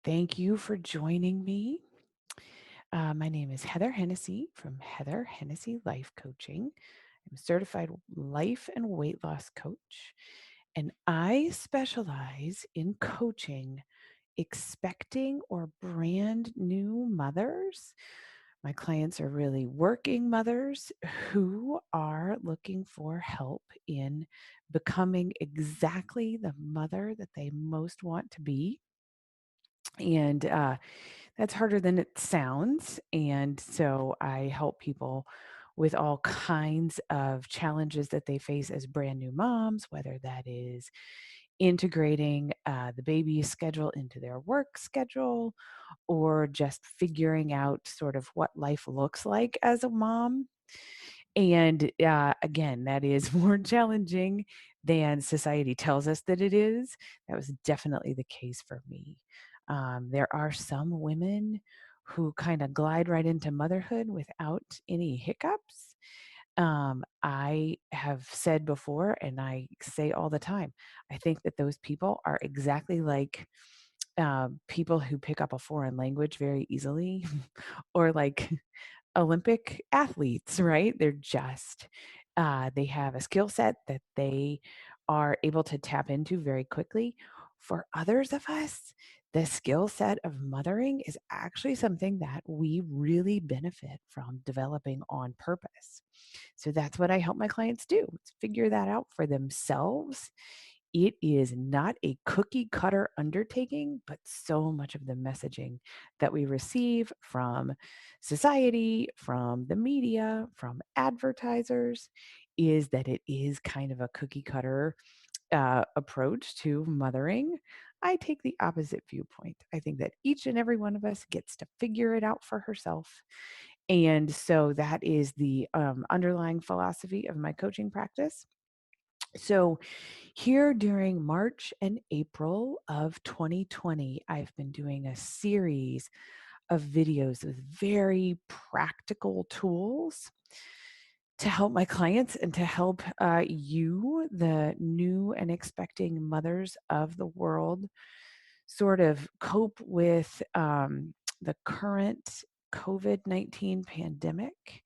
Thank you for joining me. My name is Heather Hennessy from Heather Hennessy Life Coaching. I'm a certified life and weight loss coach, and I specialize in coaching expecting or brand new mothers. My clients are really working mothers who are looking for help in becoming exactly the mother that they most want to be. And that's harder than it sounds. And so I help people with all kinds of challenges that they face as brand new moms, whether that is integrating the baby schedule into their work schedule or just figuring out sort of what life looks like as a mom. And again, that is more challenging than society tells us that it is. That was definitely the case for me. There are some women who kind of glide right into motherhood without any hiccups. I have said before, and I say all the time, I think that those people are exactly like people who pick up a foreign language very easily, or like Olympic athletes, right? They're just, they have a skill set that they are able to tap into very quickly. For others of us, the skill set of mothering is actually something that we really benefit from developing on purpose. So that's what I help my clients do, is figure that out for themselves. It is not a cookie cutter undertaking, but so much of the messaging that we receive from society, from the media, from advertisers is that it is kind of a cookie cutter approach to mothering. I take the opposite viewpoint. I think that each and every one of us gets to figure it out for herself. And so that is the underlying philosophy of my coaching practice. So, here during March and April of 2020, I've been doing a series of videos with very practical tools to help my clients and to help you, the new and expecting mothers of the world, sort of cope with the current COVID-19 pandemic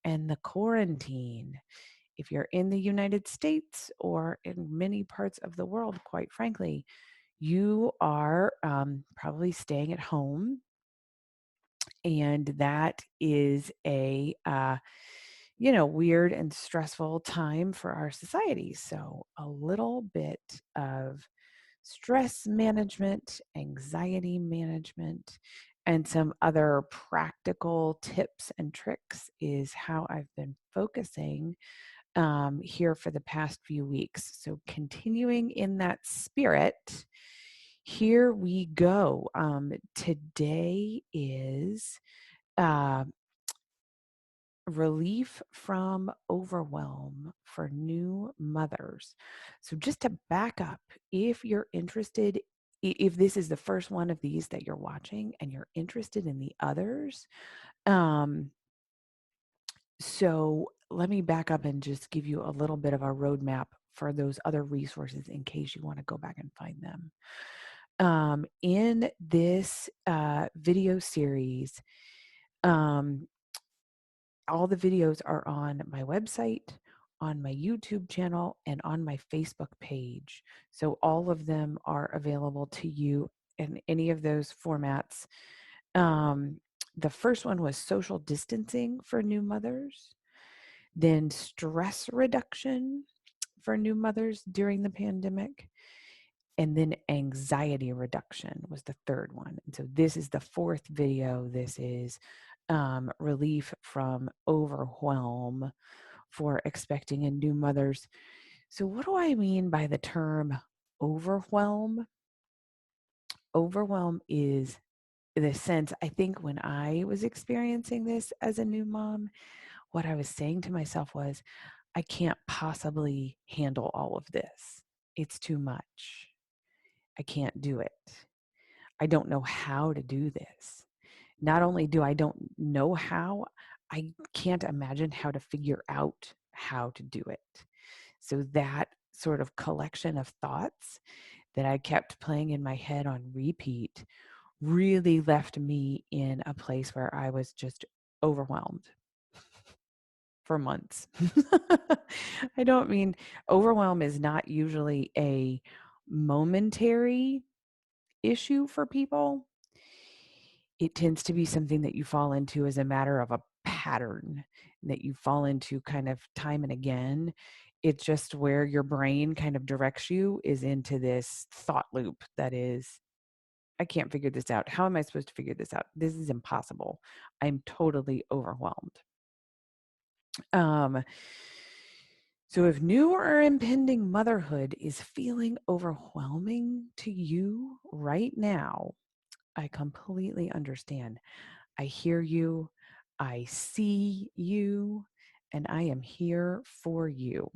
and the quarantine. If you're in the United States or in many parts of the world, quite frankly, you are probably staying at home. And that is a, weird and stressful time for our society. So, a little bit of stress management, anxiety management, and some other practical tips and tricks is how I've been focusing here for the past few weeks. So, continuing in that spirit, here we go. Today is uh, relief from overwhelm for new mothers. So, just to back up, if you're interested, if this is the first one of these that you're watching and you're interested in the others, um, so let me back up and just give you a little bit of a roadmap for those other resources in case you want to go back and find them. In this video series, um, all the videos are on my website, on my YouTube channel, and on my Facebook page. So all of them are available to you in any of those formats. Um, the first one was social distancing for new mothers, then stress reduction for new mothers during the pandemic, and then anxiety reduction was the third one. And so this is the fourth video. This is relief from overwhelm for expecting and new mothers. So what do I mean by the term overwhelm? Overwhelm is the sense, I think when I was experiencing this as a new mom, what I was saying to myself was, I can't possibly handle all of this. It's too much. I can't do it. I don't know how to do this. Not only do I don't know how, I can't imagine how to figure out how to do it. So that sort of collection of thoughts that I kept playing in my head on repeat really left me in a place where I was just overwhelmed for months. I don't mean overwhelm is not usually a momentary issue for people. It tends to be something that you fall into as a matter of a pattern that you fall into kind of time and again. It's just where your brain kind of directs you is into this thought loop that is, I can't figure this out. How am I supposed to figure this out? This is impossible. I'm totally overwhelmed. Um, so if new or impending motherhood is feeling overwhelming to you right now, I completely understand. I hear you. I see you, and I am here for you.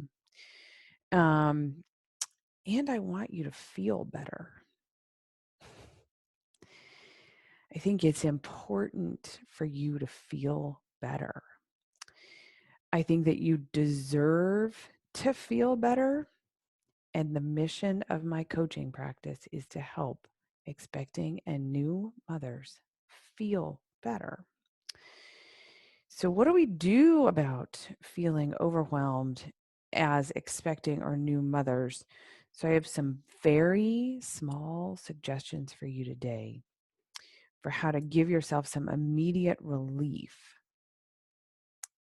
Um, and I want you to feel better. I think it's important for you to feel better. I think that you deserve to feel better. And the mission of my coaching practice is to help expecting and new mothers feel better. So, what do we do about feeling overwhelmed as expecting or new mothers? So, I have some very small suggestions for you today for how to give yourself some immediate relief.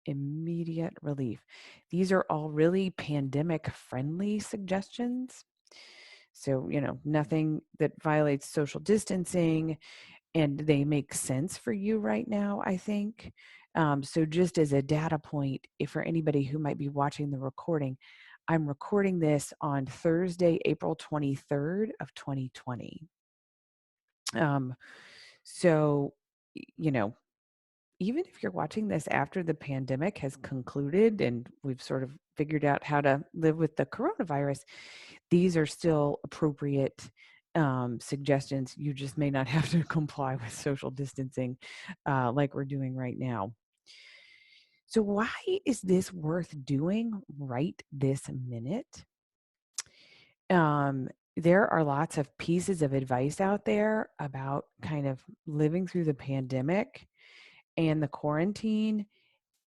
Immediate relief. These are all really pandemic friendly suggestions. So, nothing that violates social distancing, and they make sense for you right now, I think. So just as a data point, if for anybody who might be watching the recording, I'm recording this on Thursday, April 23rd of 2020. Um, so, you know, even if you're watching this after the pandemic has concluded and we've sort of figured out how to live with the coronavirus, these are still appropriate suggestions. You just may not have to comply with social distancing like we're doing right now. So, why is this worth doing right this minute? There are lots of pieces of advice out there about kind of living through the pandemic and the quarantine.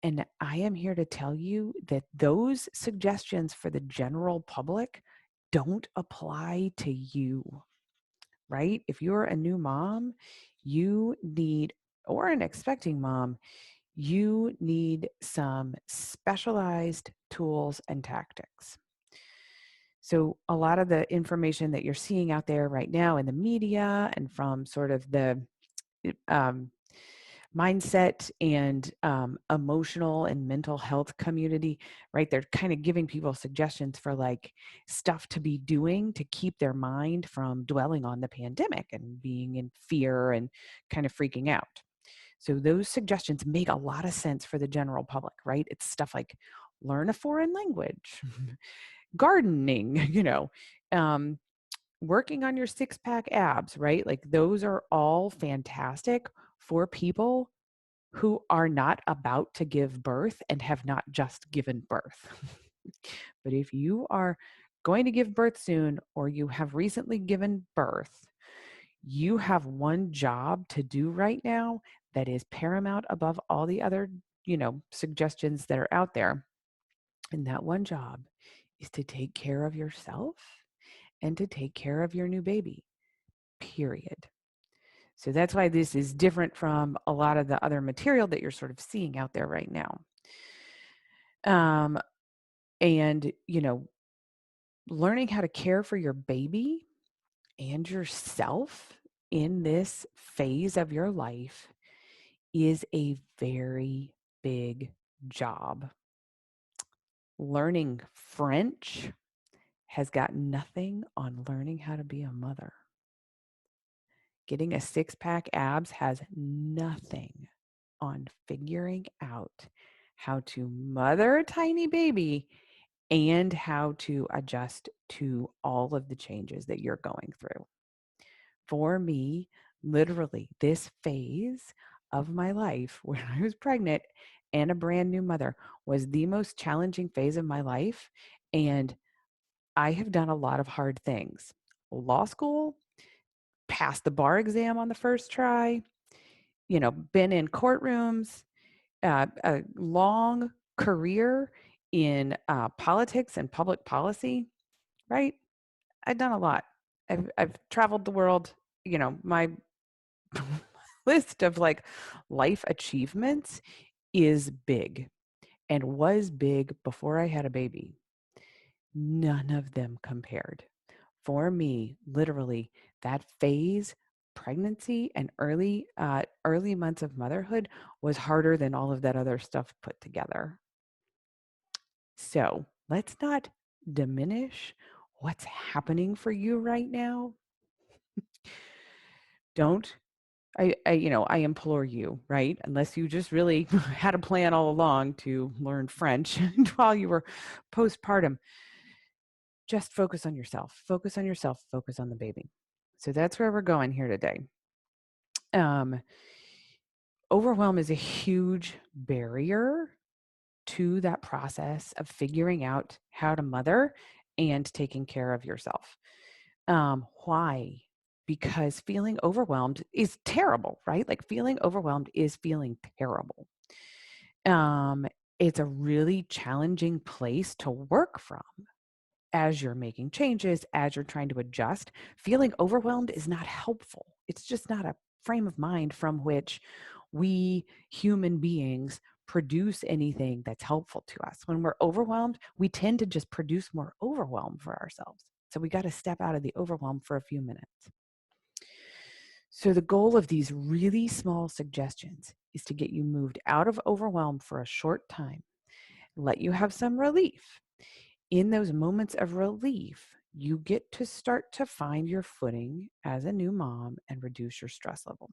And I am here to tell you that those suggestions for the general public don't apply to you, right? If you're a new mom, you need, or an expecting mom, you need some specialized tools and tactics. So, a lot of the information that you're seeing out there right now in the media and from sort of the um, mindset and emotional and mental health community, right? They're kind of giving people suggestions for like stuff to be doing to keep their mind from dwelling on the pandemic and being in fear and kind of freaking out. So those suggestions make a lot of sense for the general public, right? It's stuff like learn a foreign language, gardening, um, working on your six pack abs, right? Like those are all fantastic for people who are not about to give birth and have not just given birth. But if you are going to give birth soon or you have recently given birth, you have one job to do right now that is paramount above all the other, suggestions that are out there. And that one job is to take care of yourself and to take care of your new baby, period. So that's why this is different from a lot of the other material that you're sort of seeing out there right now. And, learning how to care for your baby and yourself in this phase of your life is a very big job. Learning French has got nothing on learning how to be a mother. Getting a six pack abs has nothing on figuring out how to mother a tiny baby and how to adjust to all of the changes that you're going through. For me, literally, this phase of my life when I was pregnant and a brand new mother was the most challenging phase of my life. And I have done a lot of hard things. Law school, passed the bar exam on the first try, been in courtrooms, a long career in politics and public policy, right? I've done a lot. I've traveled the world. My list of like life achievements is big and was big before I had a baby. None of them compared. For me, literally, that phase, pregnancy and early months of motherhood was harder than all of that other stuff put together. So let's not diminish what's happening for you right now. Don't I implore you, right? Unless you just really had a plan all along to learn French while you were postpartum, just focus on yourself. Focus on yourself. Focus on the baby. So that's where we're going here today. Overwhelm is a huge barrier to that process of figuring out how to mother and taking care of yourself. Why? Because feeling overwhelmed is terrible, right? Like feeling overwhelmed is feeling terrible. It's a really challenging place to work from as you're making changes, as you're trying to adjust. Feeling overwhelmed is not helpful. It's just not a frame of mind from which we human beings produce anything that's helpful to us. When we're overwhelmed, we tend to just produce more overwhelm for ourselves. So we got to step out of the overwhelm for a few minutes. So the goal of these really small suggestions is to get you moved out of overwhelm for a short time, let you have some relief. In those moments of relief, you get to start to find your footing as a new mom and reduce your stress level.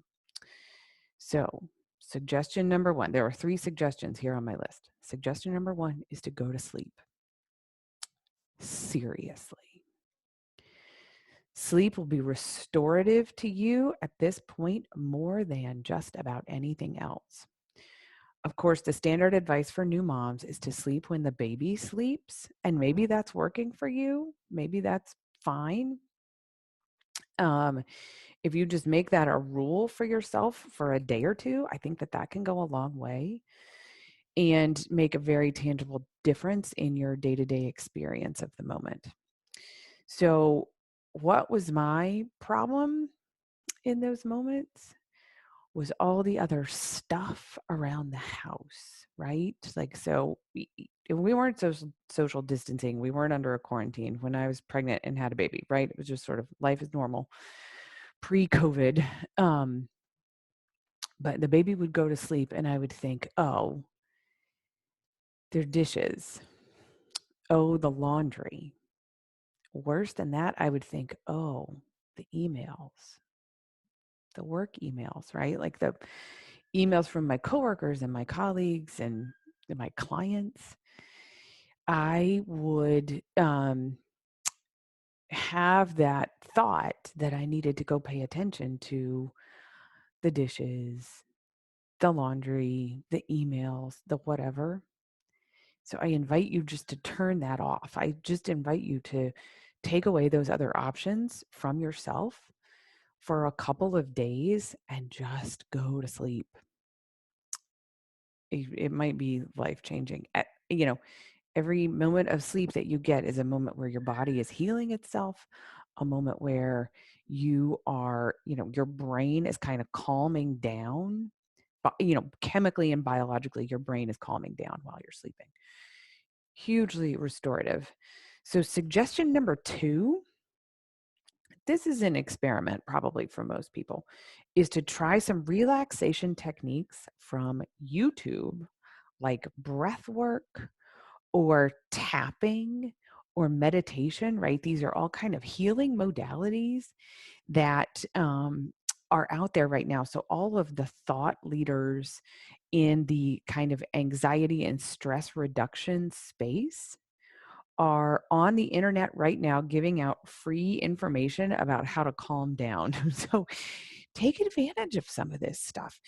So, suggestion number 1, there are 3 suggestions here on my list. Suggestion number 1 is to go to sleep. Seriously. Sleep will be restorative to you at this point more than just about anything else. Of course, the standard advice for new moms is to sleep when the baby sleeps, and maybe that's working for you. Maybe that's fine. If you just make that a rule for yourself for a day or two, I think that can go a long way and make a very tangible difference in your day-to-day experience of the moment. So, what was my problem in those moments? Was all the other stuff around the house, right? Like, so we weren't social distancing. We weren't under a quarantine when I was pregnant and had a baby, right? It was just sort of life is normal pre-COVID. But the baby would go to sleep and I would think, oh, their dishes. Oh, the laundry. Worse than that, I would think, oh, the emails, the work emails, right? Like the emails from my coworkers and my colleagues and my clients. I would have that thought that I needed to go pay attention to the dishes, the laundry, the emails, the whatever. So I invite you just to turn that off. I just invite you to take away those other options from yourself for a couple of days and just go to sleep. It might be life-changing. Every moment of sleep that you get is a moment where your body is healing itself, a moment where you are, your brain is kind of calming down. But, chemically and biologically, your brain is calming down while you're sleeping. Hugely restorative. So suggestion number 2, this is an experiment probably for most people, is to try some relaxation techniques from YouTube, like breath work or tapping or meditation, right? These are all kind of healing modalities that are out there right now. So all of the thought leaders in the kind of anxiety and stress reduction space are on the internet right now giving out free information about how to calm down. So take advantage of some of this stuff.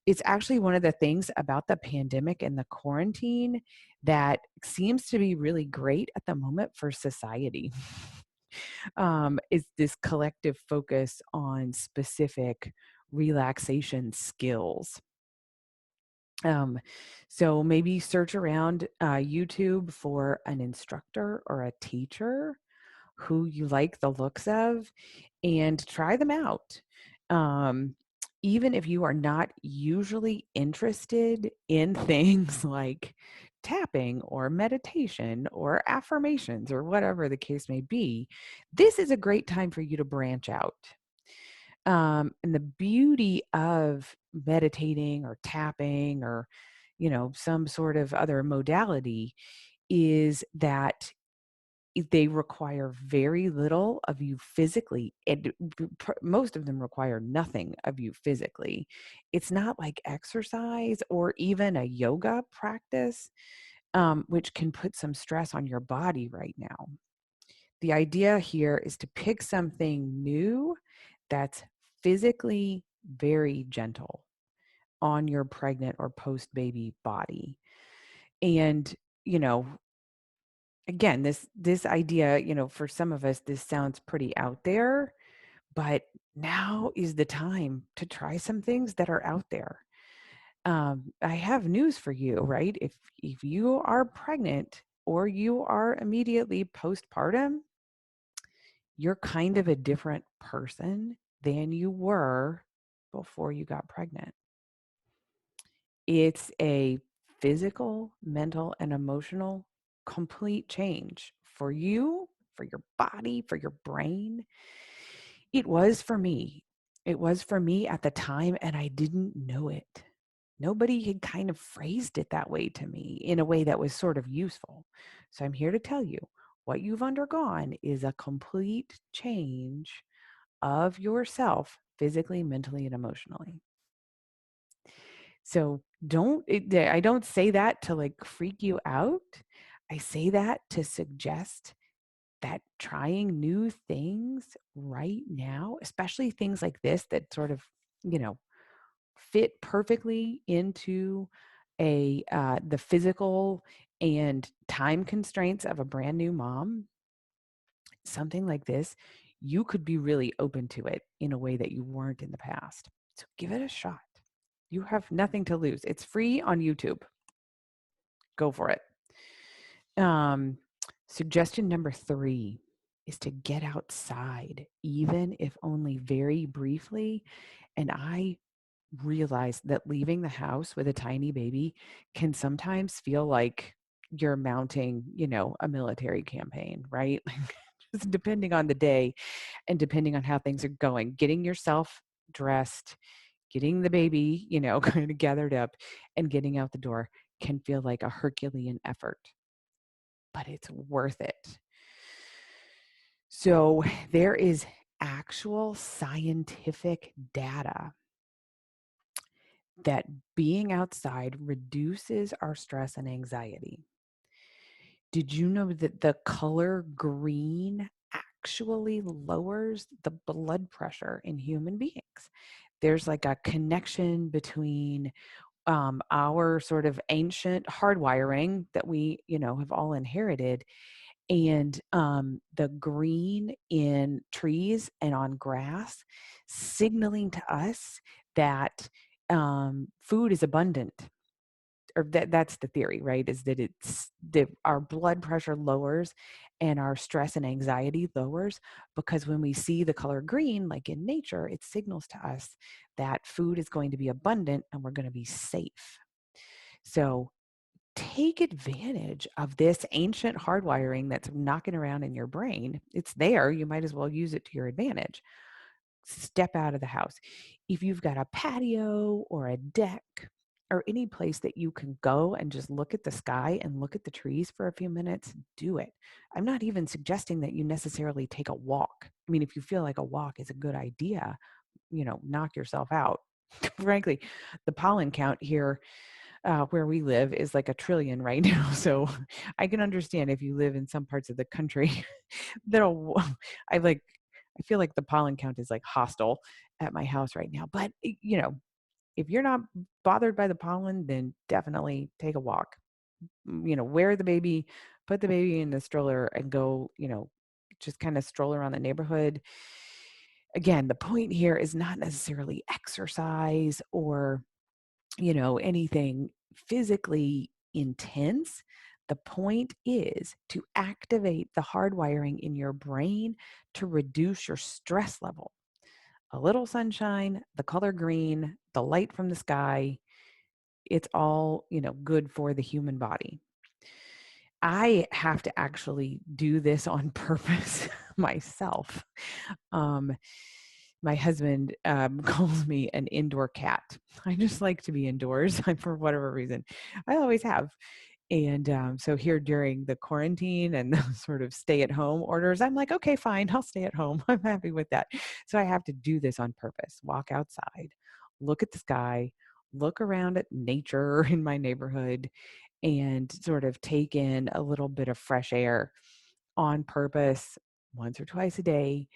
It's actually one of the things about the pandemic and the quarantine that seems to be really great at the moment for society. is this collective focus on specific relaxation skills. Um, so maybe search around YouTube for an instructor or a teacher who you like the looks of and try them out. Um, Even if you are not usually interested in things like tapping or meditation or affirmations or whatever the case may be, this is a great time for you to branch out. And the beauty of meditating or tapping or, some sort of other modality is that they require very little of you physically, and most of them require nothing of you physically. It's not like exercise or even a yoga practice, which can put some stress on your body right now. The idea here is to pick something new that's physically very gentle on your pregnant or post baby body. And, you know, again, this idea, for some of us, this sounds pretty out there, but now is the time to try some things that are out there. I have news for you, right? If you are pregnant or you are immediately postpartum, you're kind of a different person than you were before you got pregnant. It's a physical, mental, and emotional complete change for you, for your body, for your brain. It was for me. It was for me at the time, and I didn't know it. Nobody had kind of phrased it that way to me in a way that was sort of useful. So I'm here to tell you what you've undergone is a complete change of yourself physically, mentally, and emotionally. So I don't say that to like freak you out. I say that to suggest that trying new things right now, especially things like this that sort of, you know, fit perfectly into the physical and time constraints of a brand new mom, something like this, you could be really open to it in a way that you weren't in the past. So give it a shot. You have nothing to lose. It's free on YouTube. Go for it. Um, Suggestion number 3 is to get outside, even if only very briefly. And I realize that leaving the house with a tiny baby can sometimes feel like you're mounting, a military campaign, right? Just depending on the day and depending on how things are going, getting yourself dressed, getting the baby, kind of gathered up and getting out the door can feel like a Herculean effort, but it's worth it. So there is actual scientific data that being outside reduces our stress and anxiety. Did you know that the color green actually lowers the blood pressure in human beings? There's like a connection between our sort of ancient hardwiring that we, have all inherited, and the green in trees and on grass, signaling to us that food is abundant. Or that's the theory, right? Is that it's that our blood pressure lowers and our stress and anxiety lowers because when we see the color green, like in nature, it signals to us that food is going to be abundant and we're going to be safe. So take advantage of this ancient hardwiring that's knocking around in your brain. It's there. You might as well use it to your advantage. Step out of the house. If you've got a patio or a deck or any place that you can go and just look at the sky and look at the trees for a few minutes, do it. I'm not even suggesting that you necessarily take a walk. I mean, if you feel like a walk is a good idea, knock yourself out. Frankly, the pollen count here where we live is like a trillion right now. So I can understand if you live in some parts of the country that'll, I feel like the pollen count is like hostile at my house right now. But, if you're not bothered by the pollen, then definitely take a walk. Wear the baby, put the baby in the stroller and go, just kind of stroll around the neighborhood. Again, the point here is not necessarily exercise or, anything physically intense. The point is to activate the hardwiring in your brain to reduce your stress level. A little sunshine, the color green, the light from the sky, it's all, good for the human body. I have to actually do this on purpose myself. Um, my husband calls me an indoor cat. I just like to be indoors for whatever reason. I always have. And so here during the quarantine and the sort of stay at home orders, I'm like, okay, fine, I'll stay at home. I'm happy with that. So I have to do this on purpose. Walk outside, look at the sky, look around at nature in my neighborhood, and sort of take in a little bit of fresh air on purpose once or twice a day.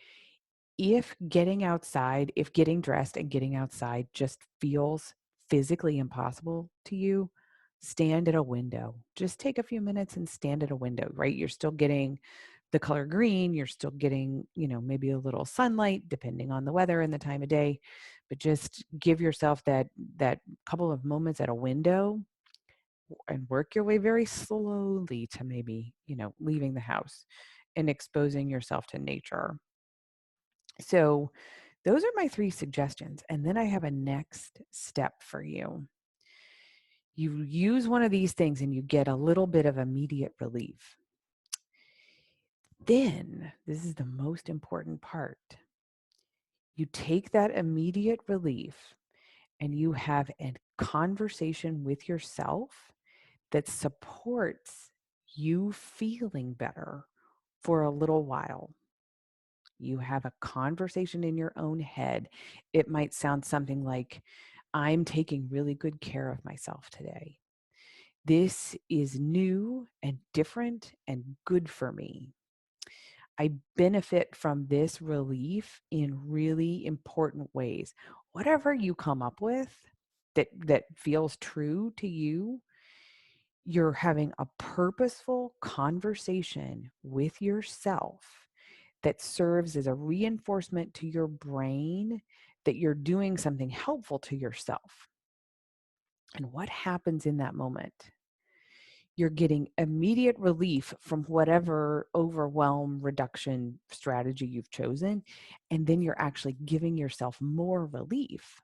If getting dressed and getting outside just feels physically impossible to you, stand at a window. Just take a few minutes and stand at a window, right? You're still getting the color green, you're still getting, maybe a little sunlight depending on the weather and the time of day, but just give yourself that couple of moments at a window and work your way very slowly to maybe, leaving the house and exposing yourself to nature. So, those are my 3 suggestions. And then I have a next step for you. You use one of these things and you get a little bit of immediate relief. Then, this is the most important part. You take that immediate relief and you have a conversation with yourself that supports you feeling better for a little while. You have a conversation in your own head. It might sound something like, I'm taking really good care of myself today. This is new and different and good for me. I benefit from this relief in really important ways. Whatever you come up with that feels true to you, you're having a purposeful conversation with yourself that serves as a reinforcement to your brain that you're doing something helpful to yourself. And what happens in that moment? You're getting immediate relief from whatever overwhelm reduction strategy you've chosen. And then you're actually giving yourself more relief.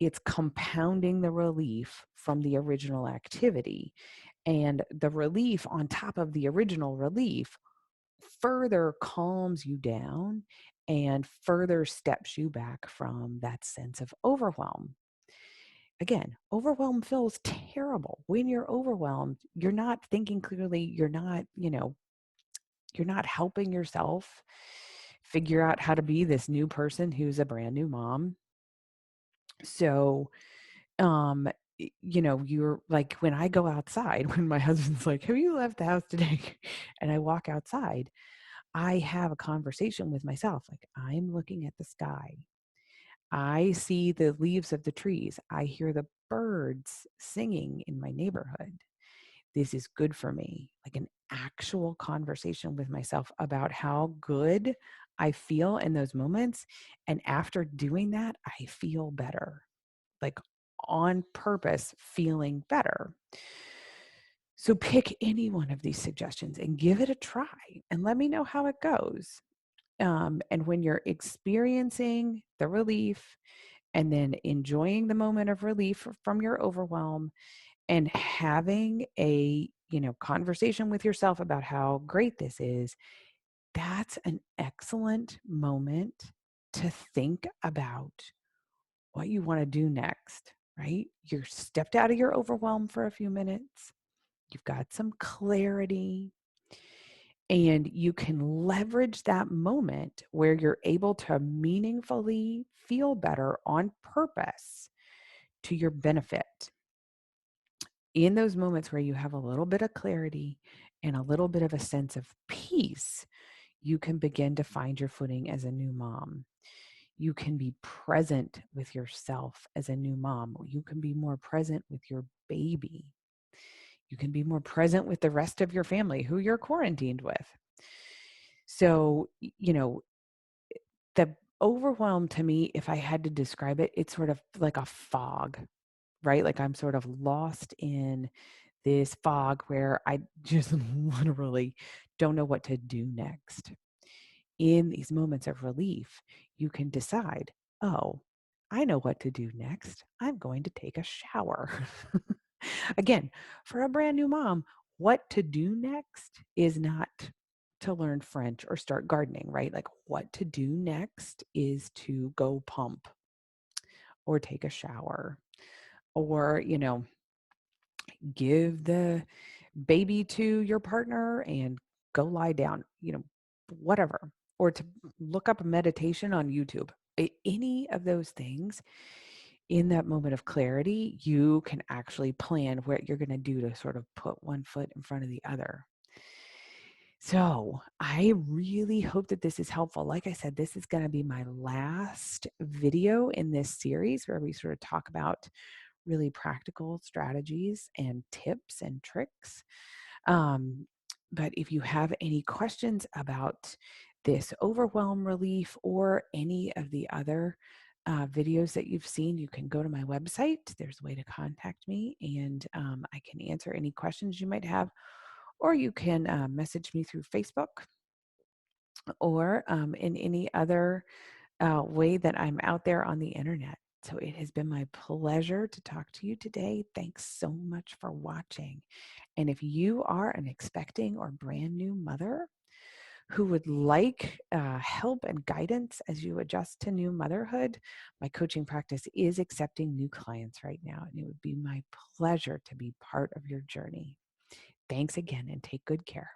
It's compounding the relief from the original activity. And the relief on top of the original relief further calms you down and further steps you back from that sense of overwhelm. Again, overwhelm feels terrible. When you're overwhelmed, you're not thinking clearly, you're not helping yourself figure out how to be this new person who's a brand new mom. So, um you're like, when I go outside, when my husband's like, have you left the house today? And I walk outside, I have a conversation with myself. Like, I'm looking at the sky. I see the leaves of the trees. I hear the birds singing in my neighborhood. This is good for me. Like an actual conversation with myself about how good I feel in those moments. And after doing that, I feel better, like on purpose, feeling better. So pick any one of these suggestions and give it a try and let me know how it goes. And when you're experiencing the relief and then enjoying the moment of relief from your overwhelm and having a conversation with yourself about how great this is, that's an excellent moment to think about what you want to do next, right? You're stepped out of your overwhelm for a few minutes. You've got some clarity. And you can leverage that moment where you're able to meaningfully feel better on purpose to your benefit. In those moments where you have a little bit of clarity and a little bit of a sense of peace, you can begin to find your footing as a new mom. You can be present with yourself as a new mom. You can be more present with your baby. You can be more present with the rest of your family who you're quarantined with. So, the overwhelm to me, if I had to describe it, it's sort of like a fog, right? Like I'm sort of lost in this fog where I just literally don't know what to do next. In these moments of relief, you can decide, oh, I know what to do next. I'm going to take a shower. Again, for a brand new mom, what to do next is not to learn French or start gardening, right? Like what to do next is to go pump or take a shower or, give the baby to your partner and go lie down, whatever, or to look up a meditation on YouTube. Any of those things in that moment of clarity, you can actually plan what you're going to do to sort of put one foot in front of the other. So I really hope that this is helpful. Like I said, this is going to be my last video in this series where we sort of talk about really practical strategies and tips and tricks. Um, but if you have any questions about this overwhelm relief or any of the other videos that you've seen, you can go to my website. There's a way to contact me, and I can answer any questions you might have, or you can message me through Facebook or in any other way that I'm out there on the internet. So it has been my pleasure to talk to you today. Thanks so much for watching. And if you are an expecting or brand new mother who would like help and guidance as you adjust to new motherhood, my coaching practice is accepting new clients right now. And it would be my pleasure to be part of your journey. Thanks again and take good care.